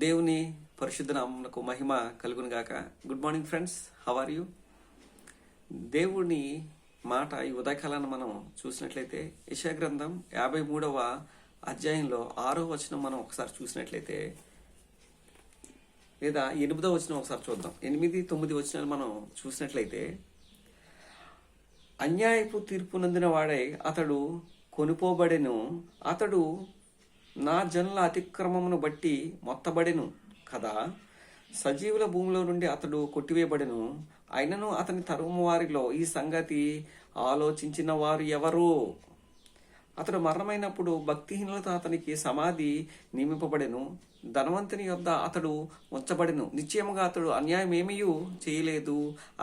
దేవుని పరిశుద్ధ నామమునకు మహిమ కలుగును గాక. Good morning friends, how are you? దేవుని మాట ఈ ఉదయకాలాన్ని మనం చూసినట్లయితే యెషయా గ్రంథం 53వ అధ్యాయంలో 6వ వచనం మనం ఒకసారి చూసినట్లయితే, లేదా 8వ వచనం ఒకసారి చూద్దాం. 8, 9 వచనాలు మనం చూసినట్లయితే, అన్యాయపు తీర్పు నొందిన వాడై అతడు కొనుపోబడెను, అతడు నా జనుల అతిక్రమమును బట్టి మొత్తబడెను కదా. సజీవుల భూమిలో నుండి అతడు కొట్టివేయబడెను, అయినను అతని తరుము వారిలో ఈ సంగతి ఆలోచించిన వారు ఎవరు? అతడు మరణమైనప్పుడు భక్తిహీనులతో అతనికి సమాధి నియమింపబడెను, ధనవంతుని యొద్ద అతడు ఉంచబడెను. నిశ్చయముగా అతడు అన్యాయం ఏమీ చేయలేదు,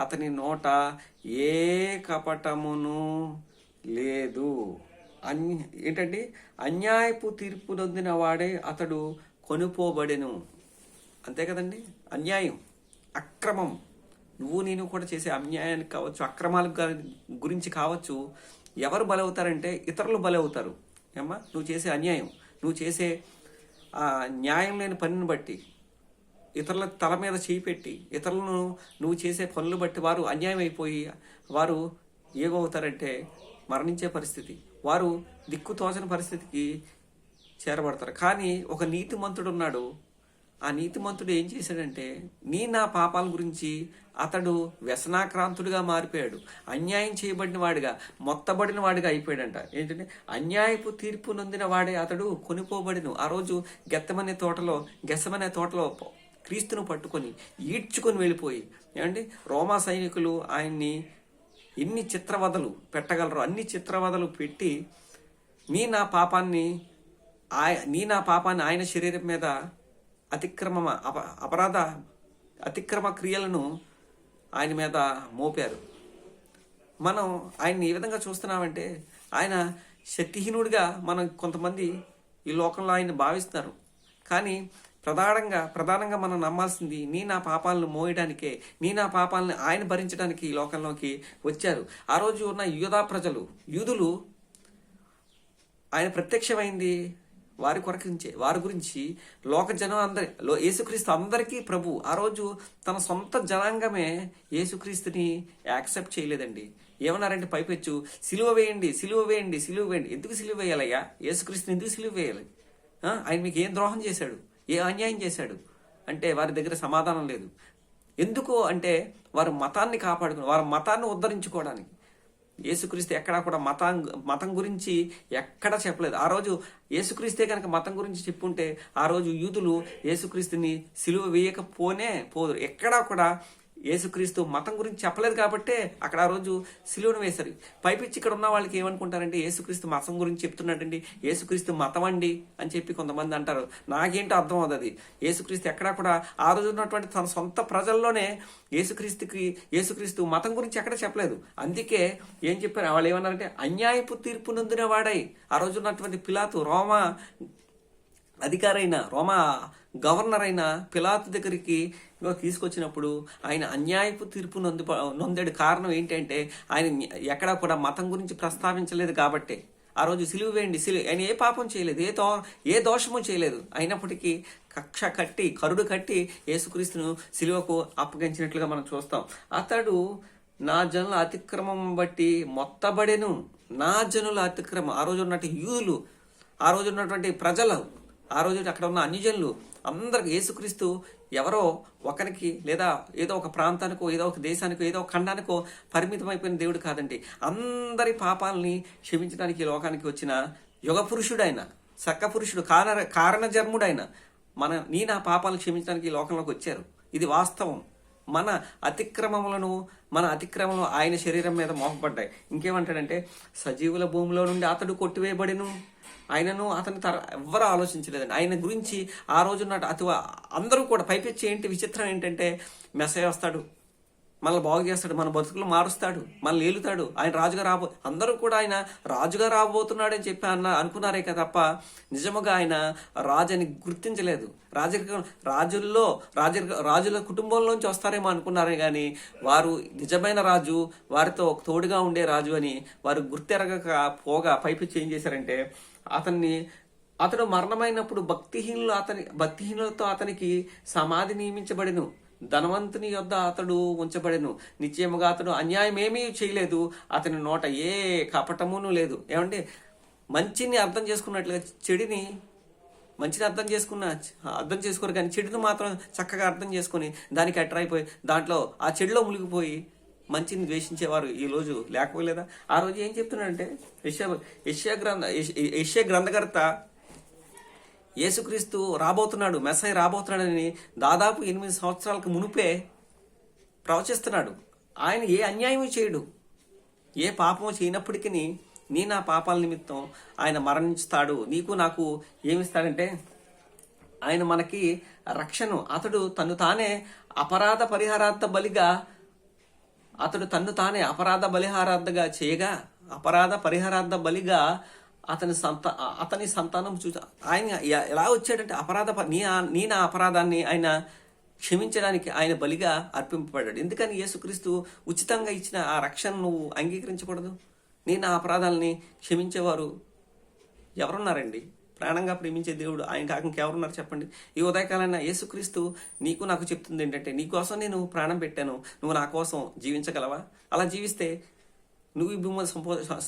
అతని నోట ఏ కపటమును లేదు. ఏంటండి? అన్యాయపు తీర్పు నొందిన వాడే అతడు కొనుపోబడెను. అంతే కదండి. అన్యాయం, అక్రమం, నువ్వు నేను కూడా చేసే అన్యాయానికి కావచ్చు, అక్రమాల గురించి కావచ్చు, ఎవరు బలవుతారంటే ఇతరులు బలవుతారు. ఏమ్మా, నువ్వు చేసే అన్యాయం, నువ్వు చేసే న్యాయం లేని పనిని బట్టి, ఇతరుల తల మీద చేయి పెట్టి, ఇతరులను నువ్వు చేసే పనులు బట్టి వారు అన్యాయం అయిపోయి వారు ఏమవుతారంటే మరణించే పరిస్థితి, వారు దిక్కుతోచని పరిస్థితికి చేరబడతారు. కానీ ఒక నీతిమంతుడు ఉన్నాడు. ఆ నీతిమంతుడు ఏం చేశాడంటే, నా పాపాల గురించి అతడు వ్యసనాక్రాంతుడిగా మారిపోయాడు. అన్యాయం చేయబడిన వాడిగా, మొత్తబడిన వాడిగా అయిపోయాడంట. ఏంటంటే, అన్యాయపు తీర్పు నొందిన వాడే అతడు కొనిపోబడిను. ఆ రోజు గెస్సమనే తోటలో క్రీస్తును పట్టుకొని ఈడ్చుకొని వెళ్ళిపోయి, ఏమండి, రోమా సైనికులు ఆయన్ని ఎన్ని చిత్రవదలు పెట్టగలరు అన్ని చిత్రవదలు పెట్టి నా పాపాన్ని ఆయన శరీరం మీద అతిక్రమ క్రియలను ఆయన మీద మోపారు. మనం ఆయన్ని ఏ విధంగా చూస్తున్నామంటే, ఆయన శక్తిహీనుడిగా మనం కొంతమంది ఈ లోకంలో ఆయన భావిస్తున్నారు. కానీ ప్రధానంగా మనం నమ్మాల్సింది నా పాపాలను మోయడానికే, నా పాపాలను ఆయన భరించడానికి ఈ లోకంలోకి వచ్చారు. ఆ రోజు ఉన్న యూదులు ఆయన ప్రత్యక్షమైంది వారి గురించి లోక జనం యేసుక్రీస్తు అందరికీ ప్రభు. ఆ రోజు తన సొంత జనాంగమే యేసుక్రీస్తుని యాక్సెప్ట్ చేయలేదండి. ఏమన్నారంటే, పైపెచ్చు సిలువ వేయండి. ఎందుకు సిలువ వేయాలయ్యా? యేసుక్రీస్తుని ఎందుకు సిలువ వేయాలి? ఆయన మీకు ఏం ద్రోహం చేశాడు, ఏ అన్యాయం చేశాడు అంటే వారి దగ్గర సమాధానం లేదు. ఎందుకు అంటే, వారి మతాన్ని కాపాడుకుని, వారి మతాన్ని ఉద్ధరించుకోవడానికి. యేసుక్రీస్తు ఎక్కడా కూడా మతం గురించి ఎక్కడా చెప్పలేదు. ఆ రోజు యేసుక్రీస్తే కనుక మతం గురించి చెప్పుంటే ఆ రోజు యూదులు యేసుక్రీస్తుని సిలువ పోదురు. ఎక్కడా కూడా యేసుక్రీస్తు మతం గురించి చెప్పలేదు కాబట్టే అక్కడ ఆ రోజు సిలువను వేశారు. పైపిచ్చి ఇక్కడ ఉన్న వాళ్ళకి ఏమనుకుంటారంటే, యేసుక్రీస్తు మతం గురించి చెప్తున్నాడండి, యేసుక్రీస్తు మతం అండి అని చెప్పి కొంతమంది అంటారు. నాకేంటో అర్థం అవుతుంది. యేసుక్రీస్తు ఎక్కడా కూడా ఆ రోజు ఉన్నటువంటి తన సొంత ప్రజల్లోనే యేసుక్రీస్తు మతం గురించి ఎక్కడ చెప్పలేదు. అందుకే ఏం చెప్పారు వాళ్ళు? ఏమన్నారంటే, అన్యాయపు తీర్పు నొందిన వాడై. ఆ రోజు ఉన్నటువంటి పిలాతు, రోమా గవర్నర్ అయిన పిలాతు దగ్గరికి తీసుకొచ్చినప్పుడు ఆయన అన్యాయపు తీర్పు నొందాడు. కారణం ఏంటంటే, ఆయన ఎక్కడా కూడా మతం గురించి ప్రస్తావించలేదు కాబట్టి. ఆ రోజు సిలువ వేయండి, ఆయన ఏ పాపం చేయలేదు, ఏ దోషము చేయలేదు. అయినప్పటికీ కరుడు కట్టి యేసుక్రీస్తును సిలువకు అప్పగించినట్లుగా మనం చూస్తాం. అతడు నా జనుల అతిక్రమం బట్టి మొత్తబడెను. నా జనుల అతిక్రమం. ఆ రోజు ఉన్నటువంటి యూదులు, ఆ రోజు ఉన్నటువంటి ప్రజలు, ఆ రోజు అక్కడ ఉన్న అన్యజనులు అందరికి యేసుక్రీస్తు ఎవరో ఒకరికి, లేదా ఏదో ఒక ప్రాంతానికో, ఏదో ఒక దేశానికో, ఏదో ఒక ఖండానికో పరిమితం అయిపోయిన దేవుడు కాదండి. అందరి పాపాలని క్షమించడానికి ఈ లోకానికి వచ్చిన యుగ పురుషుడైన, సక్క పురుషుడు, కారణ జన్ముడైన నా పాపాలను క్షమించడానికి ఈ లోకంలోకి వచ్చారు. ఇది వాస్తవం. మన అతిక్రమములు ఆయన శరీరం మీద మోపబడ్డాయి. ఇంకేమంటాడంటే, సజీవుల భూమిలో నుండి అతడు కొట్టివేయబడెను, ఆయనను అతని ఎవ్వరూ ఆలోచించలేదండి. ఆయన గురించి ఆ రోజున్న అందరూ కూడా పైపెచ్చి విచిత్రం ఏంటంటే, మెస్సయ్య వస్తాడు, మనల్ని బాగు చేస్తాడు, మన బతుకులు మారుస్తాడు, మనల్ని ఏలుతాడు, ఆయన రాజుగా అందరూ కూడా ఆయన రాజుగా రాబోతున్నాడు అని చెప్పి అనుకున్నారే కదా తప్ప నిజముగా ఆయన రాజుని గుర్తించలేదు. రాజుల కుటుంబంలోంచి వస్తారేమో అనుకున్నారే కానీ వారు నిజమైన రాజు, వారితో తోడుగా ఉండే రాజు అని వారు గుర్తెరగక పోగా పైపిచ్చి ఏం చేశారంటే, అతన్ని అతడు మరణమైనప్పుడు భక్తిహీనులతో అతనికి సమాధి నియమించబడెను. ధనవంతుని యొద్ద అతడు ఉంచబడెను. నిశ్చయముగా అతడు అన్యాయమేమీ చేయలేదు. అతని నోట ఏ కపటమును లేదు. ఏమంటే మంచిని అర్థం చేసుకున్నట్లుగా మంచిని అర్థం చేసుకోరు, కానీ చెడును మాత్రం చక్కగా అర్థం చేసుకొని దానికి అట్రైపోయి దాంట్లో ఆ చెడులో మునిగిపోయి మంచిని ద్వేషించేవారు ఈ రోజు లేకపోలేదా? ఆ రోజు ఏం చెప్తున్నాడంటే యెషయా గ్రంథకర్త యేసుక్రీస్తు రాబోతున్నాడు, మెస్సయ్య రాబోతున్నాడని దాదాపు 8 సంవత్సరాలకు మునుపే ప్రవచిస్తున్నాడు. ఆయన ఏ అన్యాయము చేయడు, ఏ పాపము చేయనప్పటికీ నా పాపాల నిమిత్తం ఆయన మరణిస్తాడు. నీకు నాకు ఏమిస్తాడంటే ఆయన మనకి రక్షను. అతడు తను తానే అపరాధ పరిహారార్థ బలిగా చేయగా అపరాధ పరిహారార్థ బలిగా అతని సంతానం చూసి ఆయన ఎలా వచ్చాడంటే నా అపరాధాన్ని ఆయన క్షమించడానికి ఆయన బలిగా అర్పింపబడ్డాడు. ఎందుకని యేసుక్రీస్తు ఉచితంగా ఇచ్చిన ఆ రక్షణ నువ్వు అంగీకరించకూడదు? నా అపరాధాలని క్షమించేవారు ఎవరున్నారండి? ప్రాణంగా ప్రేమించే దేవుడు ఆయన కాక ఇంకెవరున్నారు చెప్పండి? ఈ ఉదయకాలైనా యేసుక్రీస్తు నీకు నాకు చెప్తుంది ఏంటంటే, నీకోసం నేను ప్రాణం పెట్టాను, నువ్వు నా కోసం జీవించగలవా? అలా జీవిస్తే నువ్వు ఈ భూమి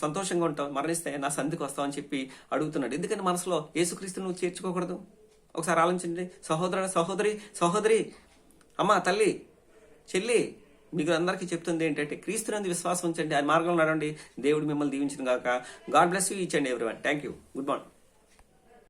సంతోషంగా ఉంటావు, మరణిస్తే నా సంధికి వస్తావు అని చెప్పి అడుగుతున్నాడు. ఎందుకని మనసులో యేసుక్రీస్తు నువ్వు చేర్చుకోకూడదు? ఒకసారి ఆలోచించండి. సహోదరి, అమ్మ, తల్లి, చెల్లి, మీకు అందరికీ చెప్తుంది ఏంటంటే క్రీస్తునందు విశ్వాసం ఉంచండి, ఆయన మార్గంలో నడవండి. దేవుడు మిమ్మల్ని దీవించిన గాక. God bless you each and everyone. Thank you. Good morning.